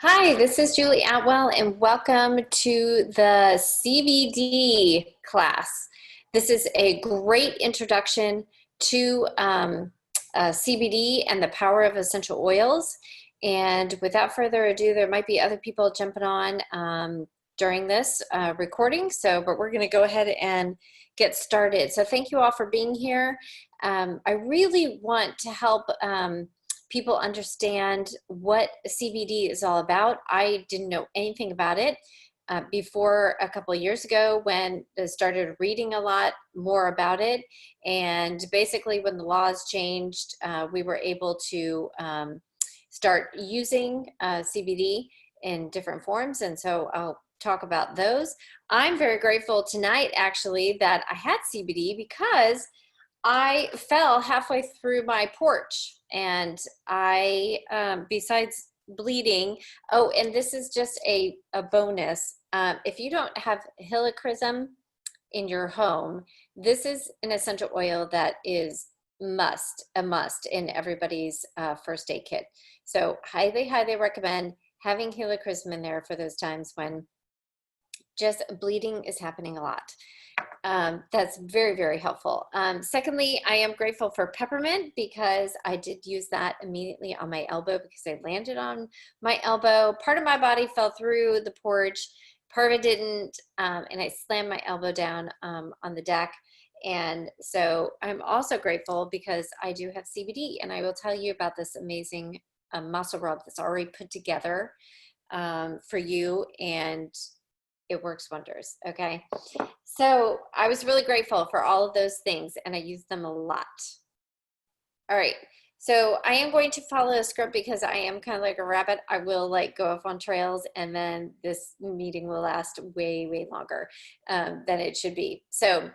Hi, this is Julie Atwell, and welcome to the CBD class. This is a great introduction to CBD and the power of essential oils. And without further ado, there might be other people jumping on during this recording. But we're going to go ahead and get started. So thank you all for being here. I really want to help people understand what CBD is all about. I didn't know anything about it before a couple of years ago when I started reading a lot more about it. And basically when the laws changed, we were able to start using CBD in different forms. And so I'll talk about those. I'm very grateful tonight, actually, that I had CBD because I fell halfway through my porch and besides bleeding, oh, and this is just a bonus. If you don't have helichrysum in your home, this is an essential oil that is a must in everybody's first aid kit. So highly recommend having helichrysum in there for those times when just bleeding is happening a lot. That's very helpful. Secondly, I am grateful for peppermint because I did use that immediately on my elbow because I landed on my elbow. Part of my body fell through the porch, part of it didn't, and I slammed my elbow down on the deck. And so I'm also grateful because I do have CBD, and I will tell you about this amazing muscle rub that's already put together for you, and it works wonders. Okay. So I was really grateful for all of those things, and I used them a lot. All right. So I am going to follow a script because I am kind of like a rabbit. I will go off on trails, and then this meeting will last way longer than it should be. So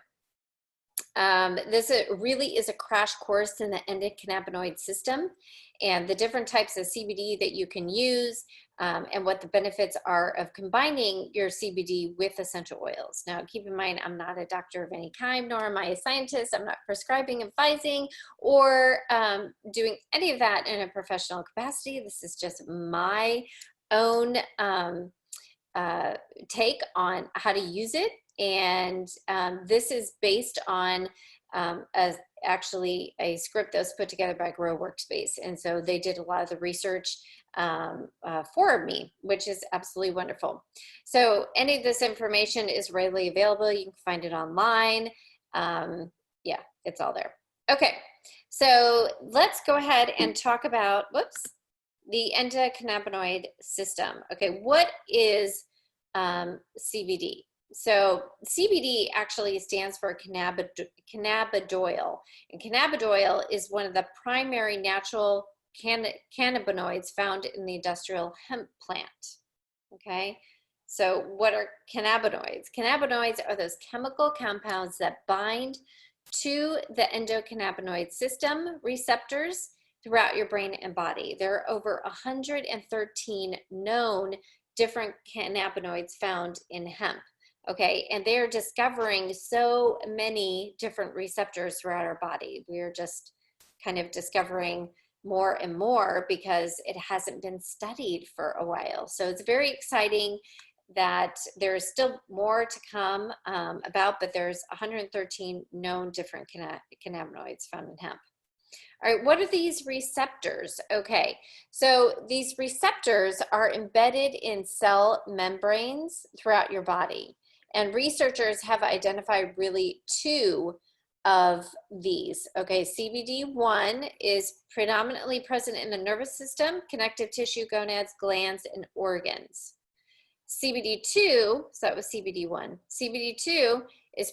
this really is a crash course in the endocannabinoid system and the different types of CBD that you can use, and what the benefits are of combining your CBD with essential oils. Now, keep in mind, I'm not a doctor of any kind, nor am I a scientist. I'm not prescribing, advising, or doing any of that in a professional capacity. This is just my own take on how to use it. And this is based on actually a script that was put together by Grow Workspace. And so they did a lot of the research for me, which is absolutely wonderful. So any of this information is readily available. You can find it online. Yeah, it's all there. Okay, so let's go ahead and talk about, the endocannabinoid system. Okay, what is CBD? So CBD actually stands for cannabidiol, and cannabidiol is one of the primary natural cannabinoids found in the industrial hemp plant. Okay, so what are cannabinoids? Cannabinoids are those chemical compounds that bind to the endocannabinoid system receptors throughout your brain and body. There are over 113 known different cannabinoids found in hemp. Okay, and they're discovering so many different receptors throughout our body. We're just kind of discovering more and more because it hasn't been studied for a while. So it's very exciting that there's still more to come about, but there's 113 known different cannabinoids found in hemp. All right, what are these receptors? Okay, so these receptors are embedded in cell membranes throughout your body. And researchers have identified really two of these. Okay, CBD1 is predominantly present in the nervous system, connective tissue, gonads, glands, and organs. CBD2, so that was CBD1. CBD2 is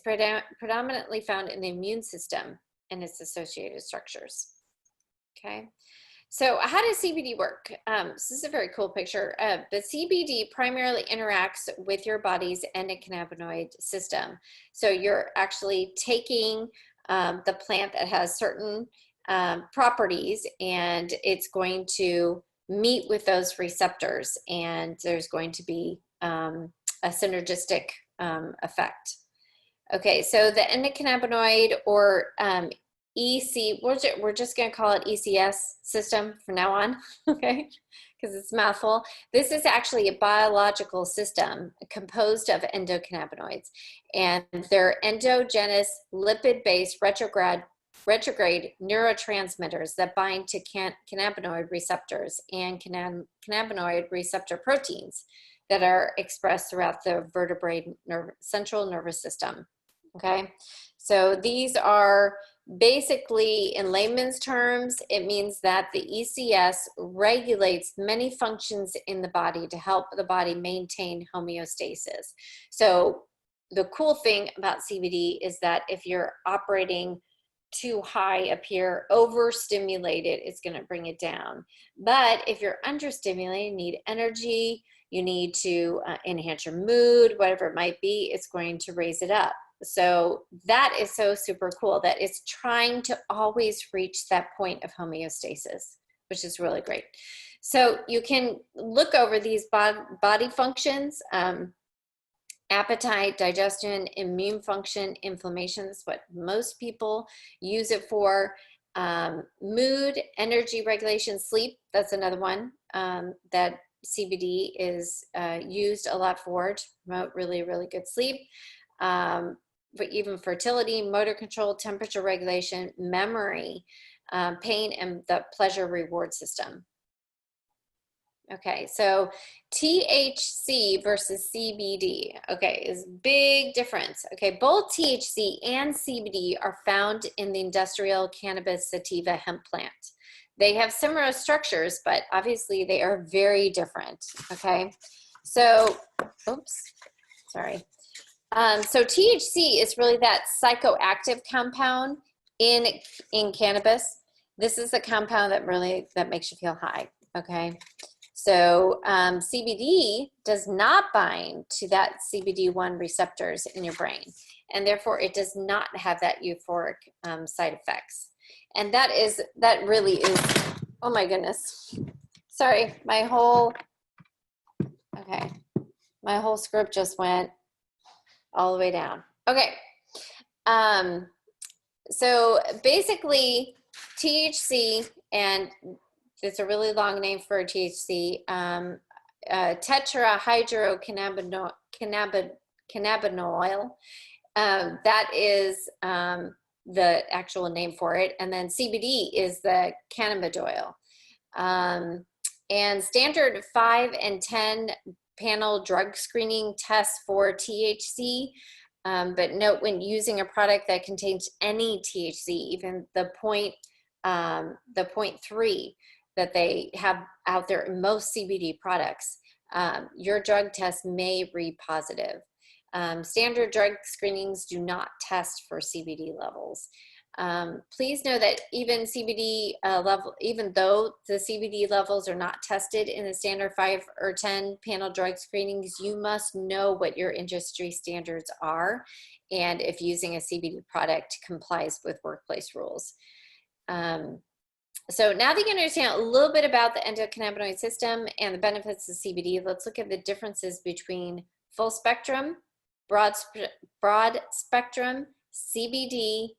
predominantly found in the immune system and its associated structures. Okay. So how does CBD work? This is a very cool picture. The CBD primarily interacts with your body's endocannabinoid system. So you're actually taking the plant that has certain properties, and it's going to meet with those receptors, and there's going to be a synergistic effect. Okay, so the endocannabinoid, or we're just going to call it ECS system from now on, okay? Because it's a mouthful. This is actually a biological system composed of endocannabinoids, and they're endogenous lipid-based retrograde neurotransmitters that bind to cannabinoid receptors and cannabinoid receptor proteins that are expressed throughout the central nervous system. Okay, so these are basically, in layman's terms, it means that the ECS regulates many functions in the body to help the body maintain homeostasis. So the cool thing about CBD is that if you're operating too high up here, overstimulated, it's going to bring it down. But if you're understimulated, you need energy, you need to enhance your mood, whatever it might be, it's going to raise it up. So that is so super cool that it's trying to always reach that point of homeostasis, which is really great. So you can look over these body functions, appetite, digestion, immune function, inflammation is what most people use it for. Mood, energy regulation, sleep, that's another one that CBD is used a lot for to promote really, really good sleep. But even fertility, motor control, temperature regulation, memory, pain, and the pleasure reward system. Okay, so THC versus CBD, okay, is big difference. Okay, both THC and CBD are found in the industrial cannabis sativa hemp plant. They have similar structures, but obviously they are very different, okay? So, oops, sorry. So THC is really that psychoactive compound in cannabis. This is the compound that makes you feel high, okay? So CBD does not bind to that CBD1 receptors in your brain, and therefore it does not have that euphoric side effects. And that really is, oh my goodness. Sorry, my whole script just went all the way down. Okay. So basically THC, and it's a really long name for THC, tetrahydrocannabinol. That is the actual name for it. And then CBD is the cannabidiol. And standard 5 and 10 panel drug screening tests for THC. But note, when using a product that contains any THC, even the 0.3 that they have out there in most CBD products, your drug test may read positive. Standard drug screenings do not test for CBD levels. Please know that even though the CBD levels are not tested in the standard 5 or 10 panel drug screenings, you must know what your industry standards are and if using a CBD product complies with workplace rules. So now that you understand a little bit about the endocannabinoid system and the benefits of CBD, let's look at the differences between full spectrum, broad spectrum, CBD,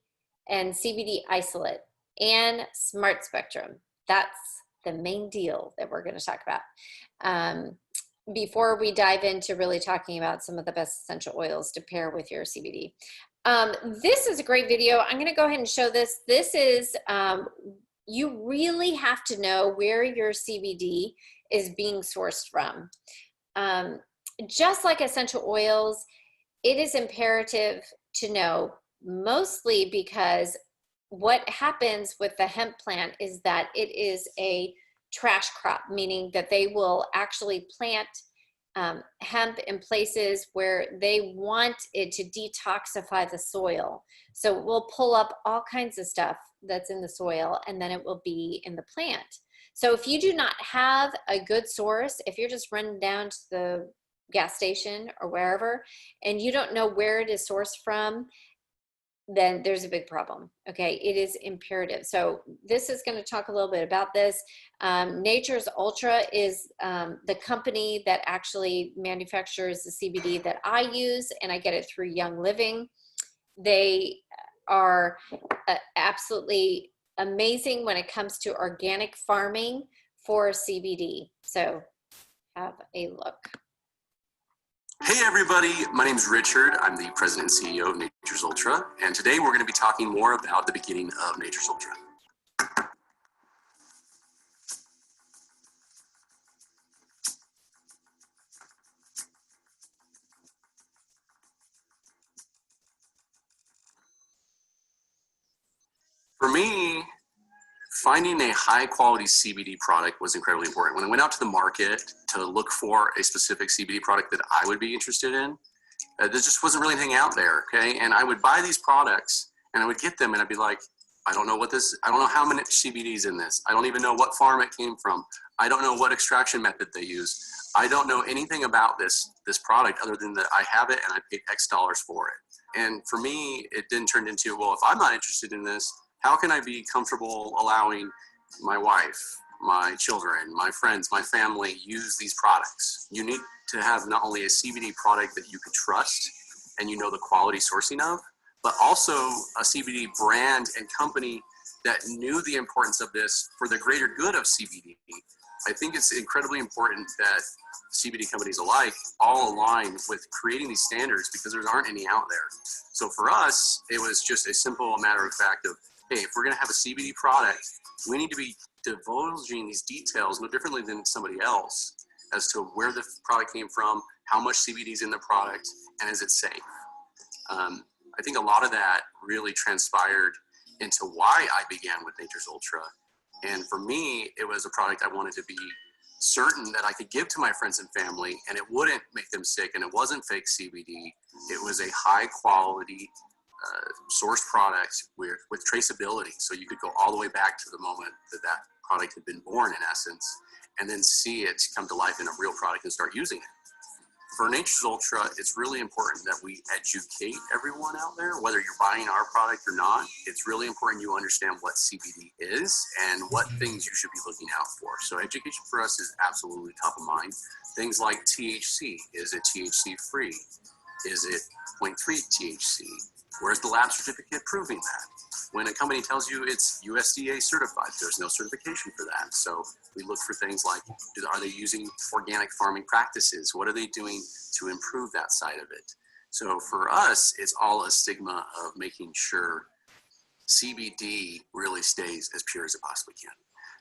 and CBD isolate, and smart spectrum. That's the main deal that we're going to talk about before we dive into really talking about some of the best essential oils to pair with your CBD. This is a great video. I'm going to go ahead and show this. This is, you really have to know where your CBD is being sourced from. Just like essential oils, it is imperative to know, mostly because what happens with the hemp plant is that it is a trash crop, meaning that they will actually plant hemp in places where they want it to detoxify the soil. So we'll pull up all kinds of stuff that's in the soil, and then it will be in the plant. So if you do not have a good source, if you're just running down to the gas station or wherever, and you don't know where it is sourced from, then there's a big problem. Okay, it is imperative. So this is going to talk a little bit about this. Nature's Ultra is the company that actually manufactures the CBD that I use, and I get it through Young Living. They are absolutely amazing when it comes to organic farming for CBD. So have a look. Hey everybody, my name is Richard. I'm the president and CEO of Nature's Ultra, and today we're going to be talking more about the beginning of Nature's Ultra. For me, finding a high quality CBD product was incredibly important. When I went out to the market to look for a specific CBD product that I would be interested in, there just wasn't really anything out there, okay? And I would buy these products and I would get them and I'd be like, I don't know how many CBDs in this. I don't even know what farm it came from. I don't know what extraction method they use. I don't know anything about this product other than that I have it and I paid X dollars for it. And for me, it then turned into, well, if I'm not interested in this, how can I be comfortable allowing my wife, my children, my friends, my family use these products? You need to have not only a CBD product that you can trust and you know the quality sourcing of, but also a CBD brand and company that knew the importance of this for the greater good of CBD. I think it's incredibly important that CBD companies alike all align with creating these standards because there aren't any out there. So for us, it was just a simple matter of fact of, hey, if we're gonna have a CBD product, we need to be divulging these details no differently than somebody else as to where the product came from, how much CBD is in the product, and is it safe? I think a lot of that really transpired into why I began with Nature's Ultra. And for me, it was a product I wanted to be certain that I could give to my friends and family and it wouldn't make them sick and it wasn't fake CBD. It was a high quality source product with traceability. So you could go all the way back to the moment that product had been born in essence and then see it come to life in a real product and start using it. For Nature's Ultra, it's really important that we educate everyone out there, whether you're buying our product or not. It's really important you understand what CBD is and what things you should be looking out for. So education for us is absolutely top of mind. Things like THC. Is it THC free? Is it 0.3 THC? Where's the lab certificate proving that? When a company tells you it's USDA certified, there's no certification for that. So we look for things like, are they using organic farming practices? What are they doing to improve that side of it? So for us, it's all a stigma of making sure CBD really stays as pure as it possibly can.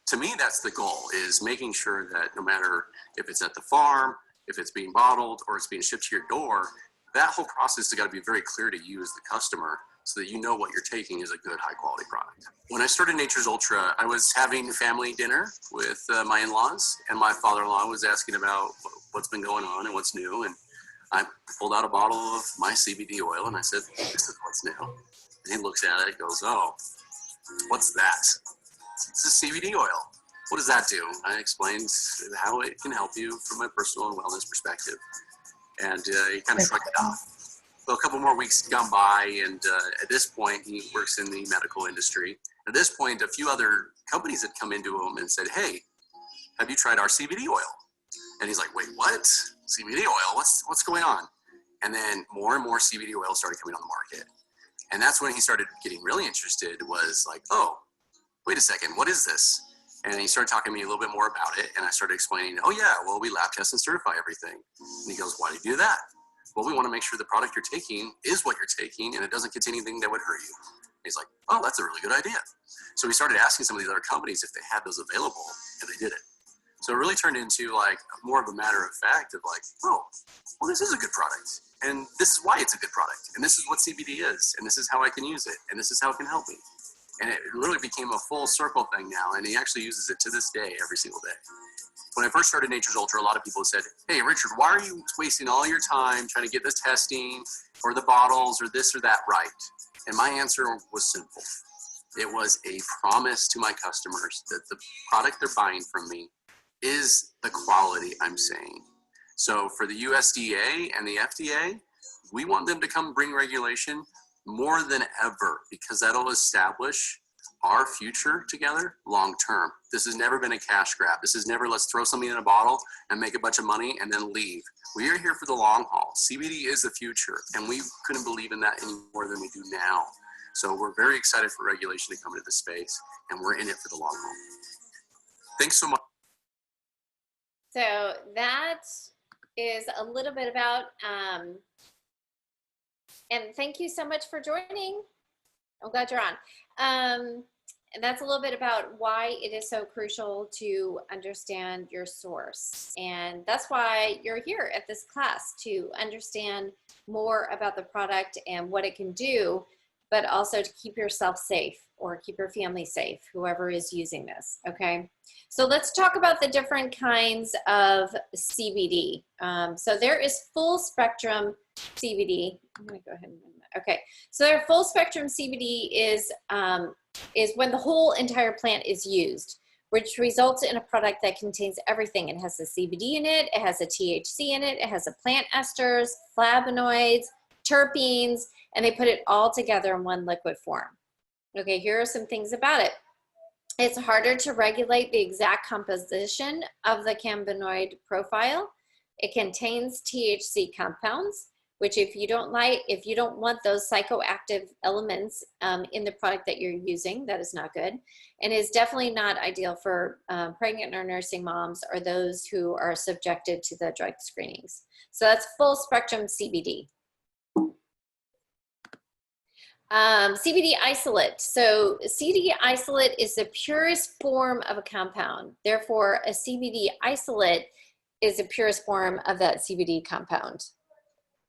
To me, that's the goal, is making sure that no matter if it's at the farm, if it's being bottled, or it's being shipped to your door, that whole process has got to be very clear to you as the customer so that you know what you're taking is a good, high-quality product. When I started Nature's Ultra, I was having family dinner with my in-laws, and my father-in-law was asking about what's been going on and what's new, and I pulled out a bottle of my CBD oil, and I said, this is what's new. And he looks at it and goes, oh, what's that? It's a CBD oil. What does that do? I explained how it can help you from a personal and wellness perspective. And he kind of shrugged it off. Well, a couple more weeks gone by, and at this point, he works in the medical industry. At this point, a few other companies had come into him and said, hey, have you tried our CBD oil? And he's like, wait, what? CBD oil? What's going on? And then more and more CBD oil started coming on the market. And that's when he started getting really interested, was like, oh, wait a second, what is this? And he started talking to me a little bit more about it. And I started explaining, oh yeah, well, we lab test and certify everything. And he goes, why do you do that? Well, we want to make sure the product you're taking is what you're taking and it doesn't contain anything that would hurt you. And he's like, oh, that's a really good idea. So we started asking some of these other companies if they had those available, and they did it. So it really turned into like more of a matter of fact of like, oh, well, this is a good product. And this is why it's a good product. And this is what CBD is. And this is how I can use it. And this is how it can help me. And it literally became a full circle thing now. And he actually uses it to this day, every single day. When I first started Nature's Ultra, a lot of people said, hey, Richard, why are you wasting all your time trying to get the testing or the bottles or this or that right? And my answer was simple. It was a promise to my customers that the product they're buying from me is the quality I'm saying. So for the USDA and the FDA, we want them to come bring regulation more than ever, because that'll establish our future together long term. This has never been a cash grab. This is never, let's throw something in a bottle and make a bunch of money and then leave. We are here for the long haul. CBD is the future, and we couldn't believe in that any more than we do now. So we're very excited for regulation to come into the space, and we're in it for the long haul. Thanks so much. So that is a little bit about, and thank you so much for joining. I'm glad you're on. And that's a little bit about why it is so crucial to understand your source. And that's why you're here at this class, to understand more about the product and what it can do, but also to keep yourself safe or keep your family safe, whoever is using this, okay? So let's talk about the different kinds of CBD. So there is full spectrum CBD. I'm gonna go ahead and, okay. So their full spectrum CBD is when the whole entire plant is used, which results in a product that contains everything. It has the CBD in it, it has a THC in it, it has the plant esters, flavonoids, terpenes, and they put it all together in one liquid form. Okay, here are some things about it. It's harder to regulate the exact composition of the cannabinoid profile. It contains THC compounds, which if you don't want those psychoactive elements in the product that you're using, that is not good. And is definitely not ideal for pregnant or nursing moms or those who are subjected to the drug screenings. So that's full spectrum CBD. CBD isolate. So CBD isolate is the purest form of a compound. Therefore, a CBD isolate is the purest form of that CBD compound.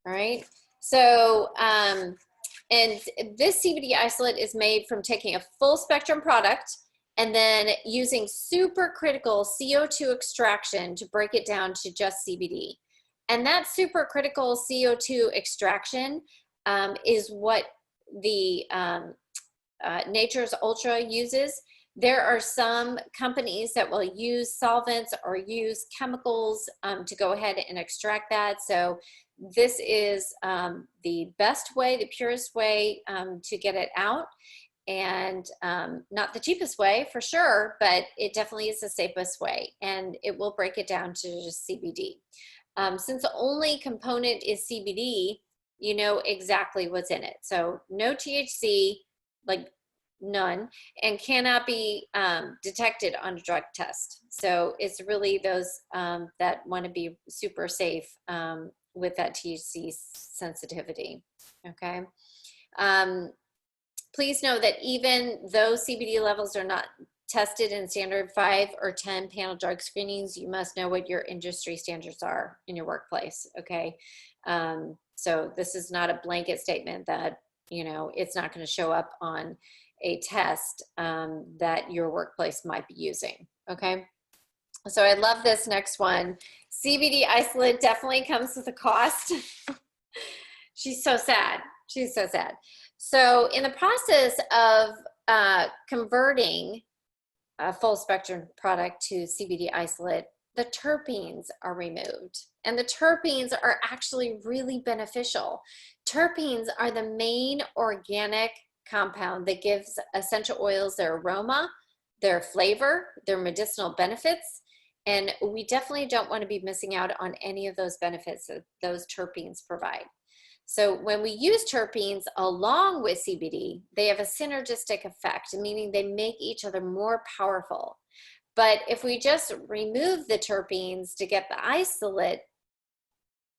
All right. So, and this CBD isolate is made from taking a full spectrum product and then using supercritical CO2 extraction to break it down to just CBD. And that supercritical CO2 extraction is what the Nature's Ultra uses. There are some companies that will use solvents or use chemicals to go ahead and extract that. So this is the best way, the purest way to get it out, and not the cheapest way for sure, but it definitely is the safest way, and it will break it down to just CBD. Since the only component is CBD, you know exactly what's in it. So no THC, like none, and cannot be detected on a drug test. So it's really those that want to be super safe with that THC sensitivity, okay? Please know that even though CBD levels are not tested in standard 5 or 10 panel drug screenings, you must know what your industry standards are in your workplace, okay? So this is not a blanket statement that, you know, it's not going to show up on a test that your workplace might be using, okay? So I love this next one. CBD isolate definitely comes with a cost. She's so sad. She's so sad. So in the process of converting a full spectrum product to CBD isolate, the terpenes are removed. And the terpenes are actually really beneficial. Terpenes are the main organic compound that gives essential oils their aroma, their flavor, their medicinal benefits. And we definitely don't want to be missing out on any of those benefits that those terpenes provide. So when we use terpenes along with CBD, they have a synergistic effect, meaning they make each other more powerful. But if we just remove the terpenes to get the isolate,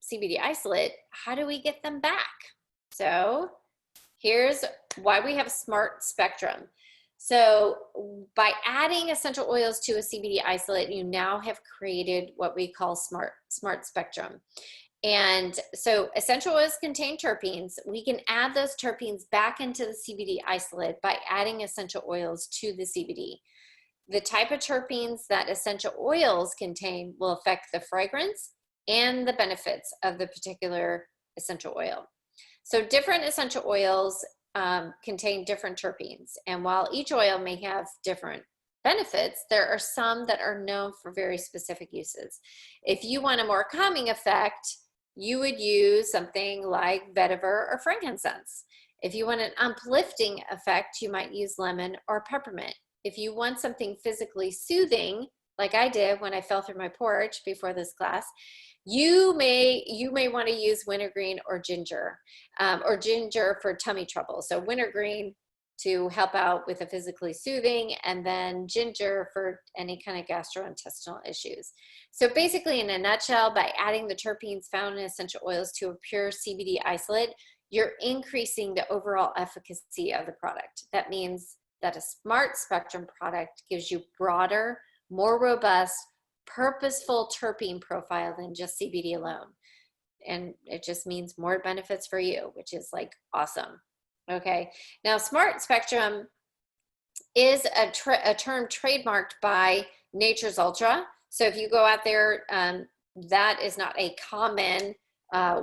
CBD isolate, how do we get them back? So here's why we have smart spectrum. So by adding essential oils to a CBD isolate, you now have created what we call smart spectrum. And so essential oils contain terpenes. We can add those terpenes back into the CBD isolate by adding essential oils to the CBD. The type of terpenes that essential oils contain will affect the fragrance and the benefits of the particular essential oil. So different essential oils contain different terpenes. And while each oil may have different benefits, there are some that are known for very specific uses. If you want a more calming effect, you would use something like vetiver or frankincense. If you want an uplifting effect, you might use lemon or peppermint. If you want something physically soothing, like I did when I fell through my porch before this class, you may want to use wintergreen or ginger for tummy trouble. So wintergreen to help out with the physically soothing, and then ginger for any kind of gastrointestinal issues. So basically, in a nutshell, by adding the terpenes found in essential oils to a pure CBD isolate, you're increasing the overall efficacy of the product. That means that a smart spectrum product gives you broader, more robust, purposeful terpene profile than just CBD alone. And it just means more benefits for you, which is like awesome. Okay, now smart spectrum is a term trademarked by Nature's Ultra. So if you go out there, that is not a common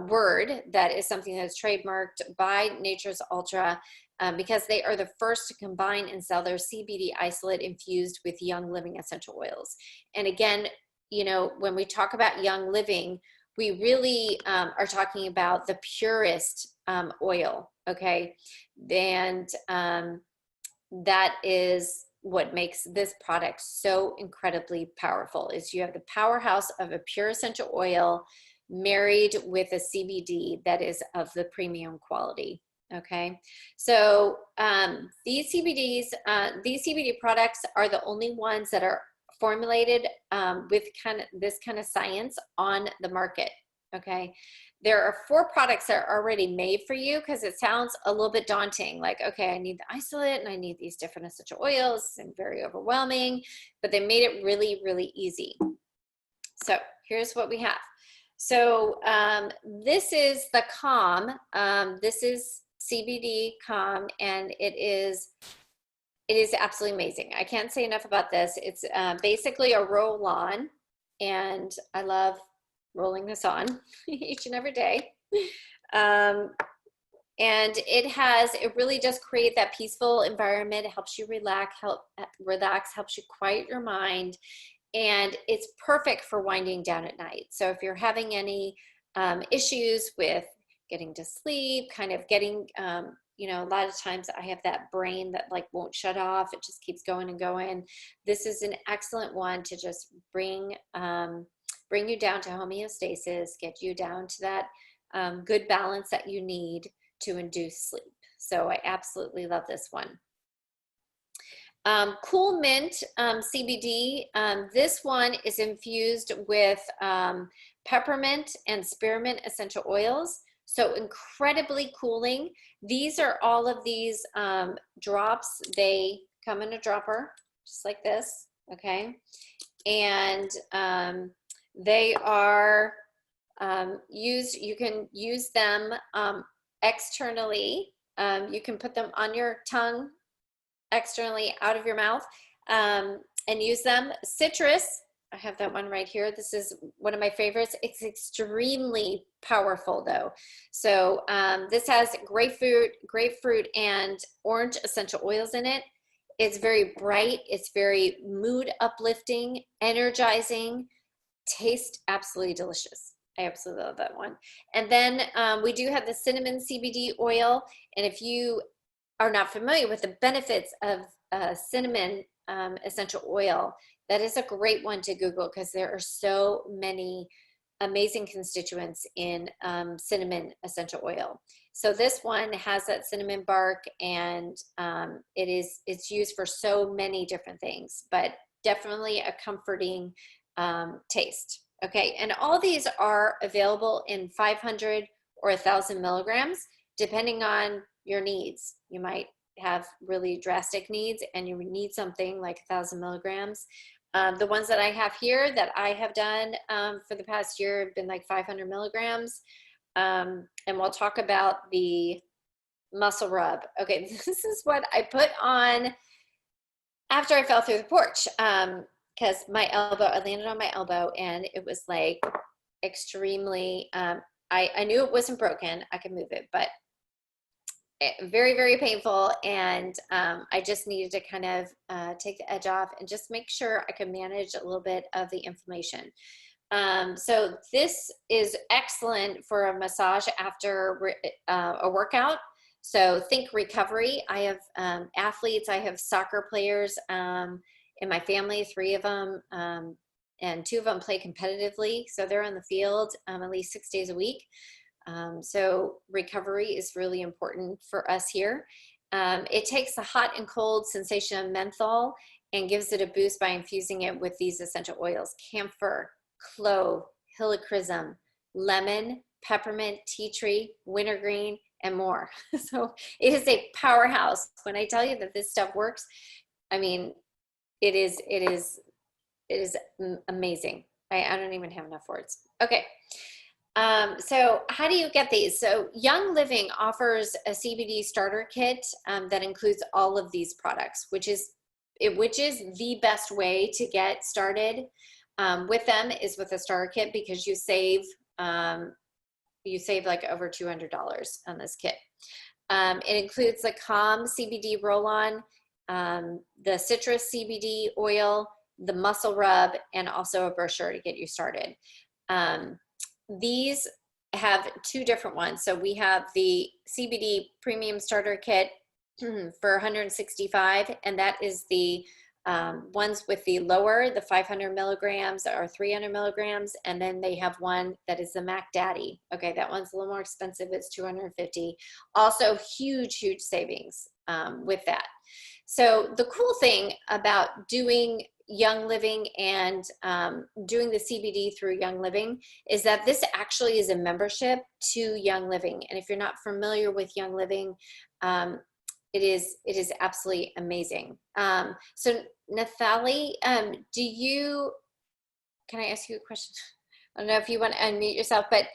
word. That is something that's trademarked by Nature's Ultra because they are the first to combine and sell their CBD isolate infused with Young Living essential oils. And again, you know, when we talk about Young Living, we really are talking about the purest oil, okay? And that is what makes this product so incredibly powerful, is you have the powerhouse of a pure essential oil married with a CBD that is of the premium quality. Okay, so these CBD products are the only ones that are formulated with this kind of science on the market. Okay, there are 4 products that are already made for you, because it sounds a little bit daunting. Like, okay, I need the isolate and I need these different essential oils, and very overwhelming, but they made it really, really easy. So here's what we have. So this is the Calm. This is CBD Calm, and it is absolutely amazing. I can't say enough about this. It's basically a roll-on, and I love rolling this on each and every day. And it really does create that peaceful environment. It helps you relax, helps you quiet your mind. And it's perfect for winding down at night. So if you're having any issues with getting to sleep, kind of getting, you know, a lot of times I have that brain that like won't shut off. It just keeps going and going. This is an excellent one to just bring you down to homeostasis, get you down to that good balance that you need to induce sleep. So I absolutely love this one. Cool Mint CBD. This one is infused with peppermint and spearmint essential oils. So incredibly cooling. These are all of these drops. They come in a dropper, just like this, okay? And they are you can use them externally. You can put them on your tongue, externally out of your mouth, and use them. Citrus, I have that one right here. This is one of my favorites. It's extremely powerful though. So this has grapefruit and orange essential oils in it. It's very bright. It's very mood uplifting, energizing, tastes absolutely delicious. I absolutely love that one. And then we do have the cinnamon CBD oil. And if you are not familiar with the benefits of cinnamon essential oil, that is a great one to Google, because there are so many amazing constituents in cinnamon essential oil. So this one has that cinnamon bark, and it's used for so many different things, but definitely a comforting taste. Okay, and all these are available in 500 or 1,000 milligrams, depending on your needs. You might have really drastic needs and you need something like 1,000 milligrams. The ones that I have here that I have done for the past year have been like 500 milligrams. And we'll talk about the muscle rub. Okay, this is what I put on after I fell through the porch. Because I landed on my elbow, and it was like extremely, I knew it wasn't broken. I could move it, but very, very painful. And I just needed to kind of take the edge off and just make sure I could manage a little bit of the inflammation. So this is excellent for a massage after a workout. So think recovery. I have athletes, I have soccer players, in my family, three of them, and two of them play competitively. So they're on the field at least 6 days a week. So recovery is really important for us here. It takes the hot and cold sensation of menthol and gives it a boost by infusing it with these essential oils: camphor, clove, helichrysum, lemon, peppermint, tea tree, wintergreen, and more. So it is a powerhouse. When I tell you that this stuff works, I mean, it is amazing. I don't even have enough words. Okay. So how do you get these? So Young Living offers a CBD starter kit that includes all of these products, which is the best way to get started with them, is with a starter kit, because you save like over $200 on this kit. It includes the Calm CBD roll-on, the citrus CBD oil, the muscle rub, and also a brochure to get you started. These have two different ones. So we have the CBD premium starter kit for $165, and that is the ones with the lower, the 500 milligrams or 300 milligrams, and then they have one that is the Mac Daddy. Okay, that one's a little more expensive. It's $250. Also, huge savings with that. So the cool thing about doing Young Living and doing the CBD through Young Living is that this actually is a membership to Young Living. And if you're not familiar with Young Living, it is absolutely amazing. So Nathalie, can I ask you a question? I don't know if you want to unmute yourself, but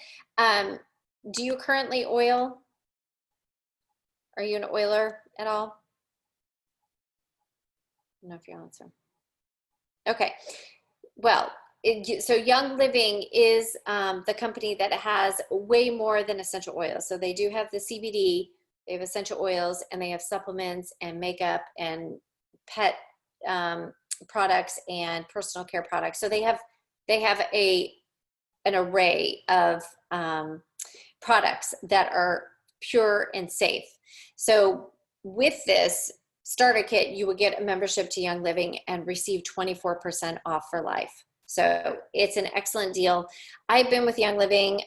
do you currently oil? Are you an oiler at all? I don't know if you're answering. Okay, well, so Young Living is the company that has way more than essential oils. So they do have the CBD, they have essential oils, and they have supplements and makeup and pet products and personal care products. So they have an array of products that are pure and safe. So with this starter kit, you would get a membership to Young Living and receive 24% off for life. So it's an excellent deal. I've been with Young Living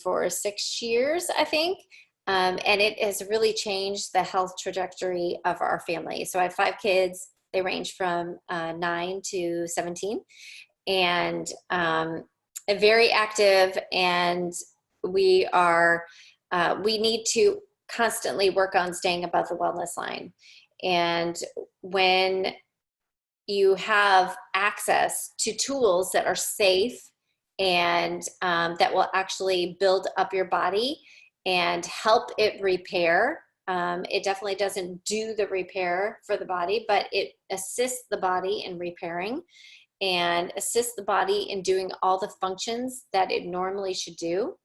for 6 years, I think, and it has really changed the health trajectory of our family. So I have 5 kids. They range from 9 to 17, and very active, and we need to constantly work on staying above the wellness line. And when you have access to tools that are safe and that will actually build up your body and help it repair, it definitely doesn't do the repair for the body, but it assists the body in repairing and assists the body in doing all the functions that it normally should do.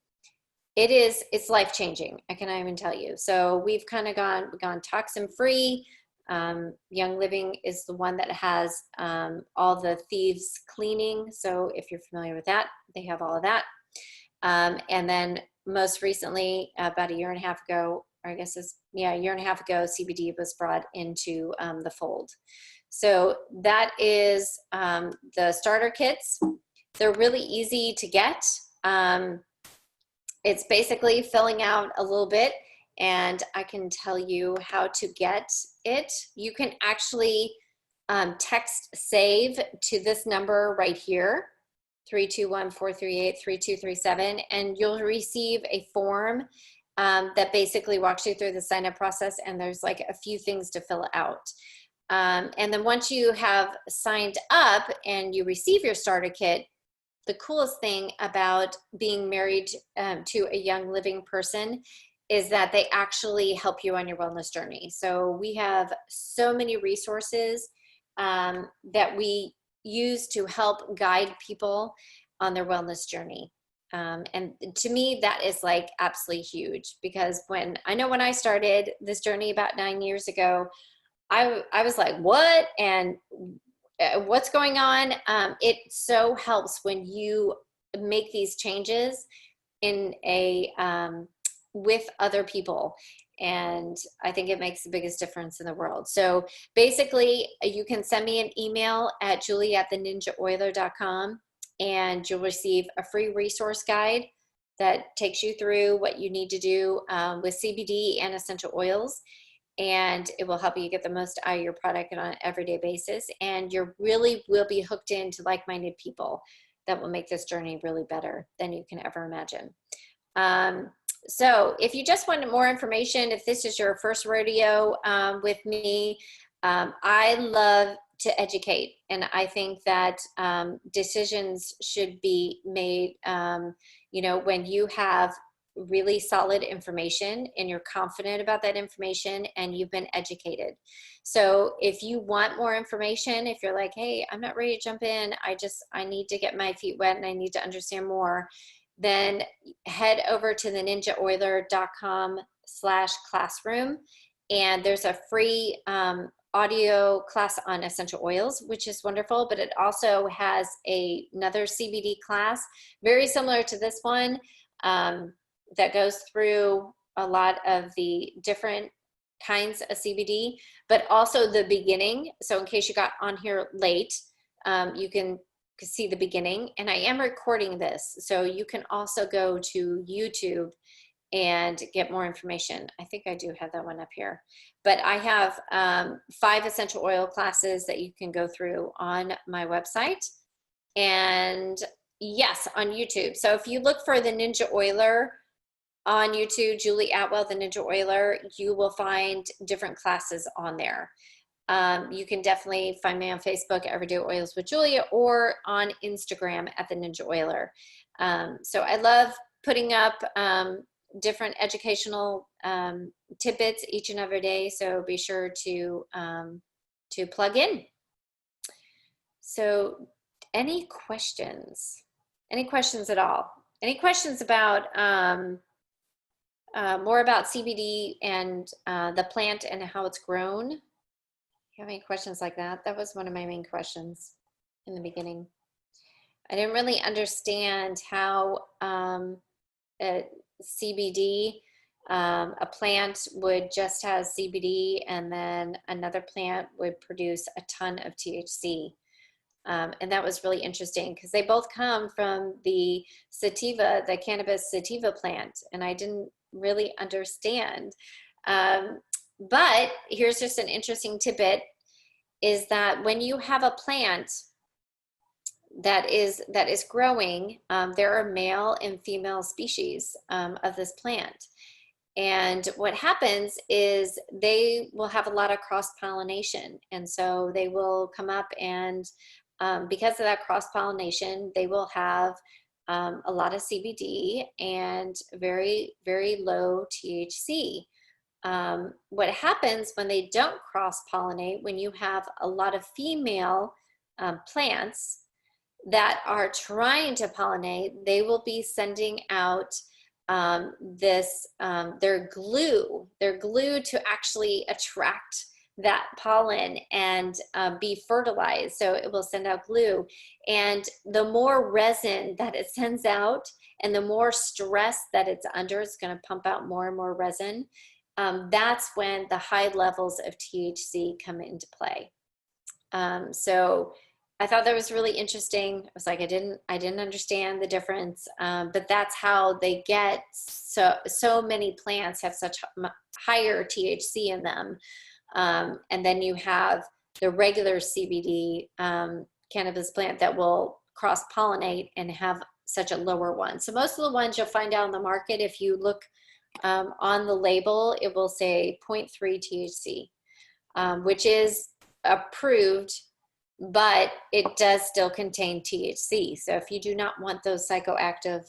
It's life-changing, I cannot even tell you. So we've kind of gone toxin-free. Young Living is the one that has all the thieves cleaning. So if you're familiar with that, they have all of that. And then most recently, about a year and a half ago, or I guess a year and a half ago, CBD was brought into the fold. So that is the starter kits. They're really easy to get. It's basically filling out a little bit, and I can tell you how to get it. You can actually text save to this number right here, 321-438-3237, and you'll receive a form that basically walks you through the sign-up process, and there's like a few things to fill out. And then once you have signed up and you receive your starter kit, the coolest thing about being married to a Young Living person is that they actually help you on your wellness journey. So we have so many resources that we use to help guide people on their wellness journey. And to me, that is like absolutely huge, because when I started this journey about 9 years ago, I was like, what? And what's going on? It so helps when you make these changes in with other people. And I think it makes the biggest difference in the world. So basically, you can send me an email at julie@theninjaoiler.com, and you'll receive a free resource guide that takes you through what you need to do with CBD and essential oils. And it will help you get the most out of your product on an everyday basis. And you really will be hooked into like-minded people that will make this journey really better than you can ever imagine. So if you just want more information, if this is your first rodeo with me, I love to educate. And I think that decisions should be made, when you have really solid information and you're confident about that information and you've been educated. So if you want more information, if you're like, hey, I'm not ready to jump in, I need to get my feet wet and I need to understand more, then head over to theninjaoiler.com/classroom, and there's a free audio class on essential oils, which is wonderful, but it also has another CBD class very similar to this one, that goes through a lot of the different kinds of CBD, but also the beginning. So in case you got on here late, you can see the beginning. And I am recording this, so you can also go to YouTube and get more information. I think I do have that one up here. But I have 5 essential oil classes that you can go through on my website. And yes, on YouTube. So if you look for the Ninja Oiler on YouTube, Julie Atwell, the Ninja Oiler, you will find different classes on there. You can definitely find me on Facebook, Everyday Oils with Julia, or on Instagram at the Ninja Oiler. So I love putting up different educational tidbits each and every day. So be sure to plug in. So any questions? Any questions at all? Any questions about more about CBD and the plant and how it's grown? You have any questions like that? That was one of my main questions in the beginning. I didn't really understand how CBD, a plant would just have CBD and then another plant would produce a ton of THC. And that was really interesting because they both come from the sativa, the cannabis sativa plant, and I didn't really understand. But here's just an interesting tidbit, is that when you have a plant that is growing, there are male and female species of this plant. And what happens is they will have a lot of cross-pollination. And so they will come up and because of that cross-pollination, they will have a lot of CBD and very, very low THC. What happens when they don't cross-pollinate, when you have a lot of female plants that are trying to pollinate, they will be sending out their glue to actually attract that pollen and be fertilized. So it will send out glue. And the more resin that it sends out and the more stress that it's under, it's going to pump out more and more resin. That's when the high levels of THC come into play. So I thought that was really interesting. I was like, I didn't understand the difference, but that's how they get so many plants have such higher THC in them. And then you have the regular CBD cannabis plant that will cross-pollinate and have such a lower one. So most of the ones you'll find out on the market, if you look on the label, it will say 0.3 THC, which is approved, but it does still contain THC. So if you do not want those psychoactive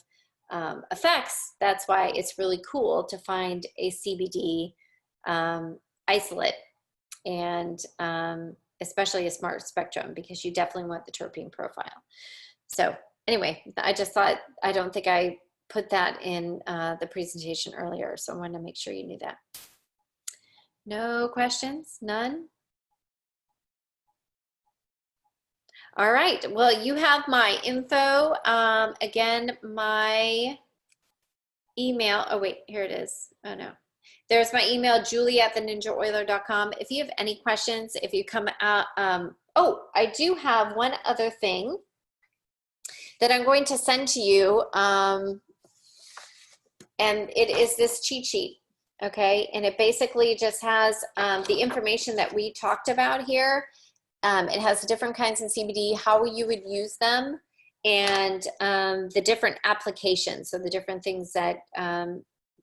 effects, that's why it's really cool to find a CBD isolate, and especially a smart spectrum, because you definitely want the terpene profile. So anyway, I just thought, I don't think I put that in the presentation earlier, so I wanted to make sure you knew that. No questions? None? All right, well, you have my info. Again, my email, oh wait, here it is. Oh no. There's my email, julie@theninjaoiler.com. If you have any questions, if you come out, oh, I do have one other thing that I'm going to send to you. And it is this cheat sheet. Okay. And it basically just has the information that we talked about here. It has the different kinds of CBD, how you would use them, and the different applications. So the different things that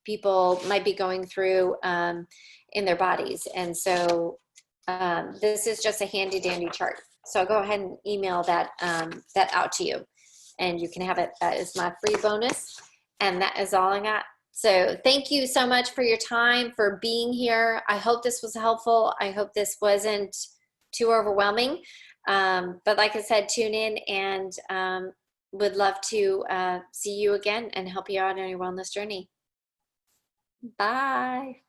people might be going through in their bodies. And so this is just a handy dandy chart. So I'll go ahead and email that, that out to you, and you can have it. That is my free bonus. And that is all I got. So thank you so much for your time, for being here. I hope this was helpful. I hope this wasn't too overwhelming. But like I said, tune in, and would love to see you again and help you out on your wellness journey. Bye.